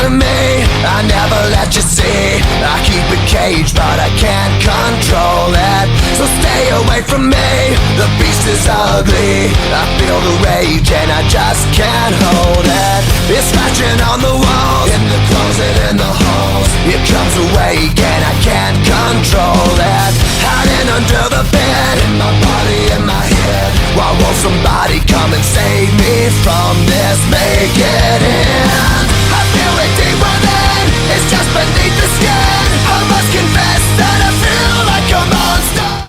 to me, I never let you see. I keep it caged but I can't control it. So stay away from me, the beast is ugly. I feel the rage and I just can't hold it. It's scratching on the walls, in the closet, in the halls. It comes awake and I can't control it. Hiding under the bed, in my body, in my head. Why won't somebody come and save me from this? Make it end. I feel it deep within, it's just beneath the skin. I must confess that I feel like I'm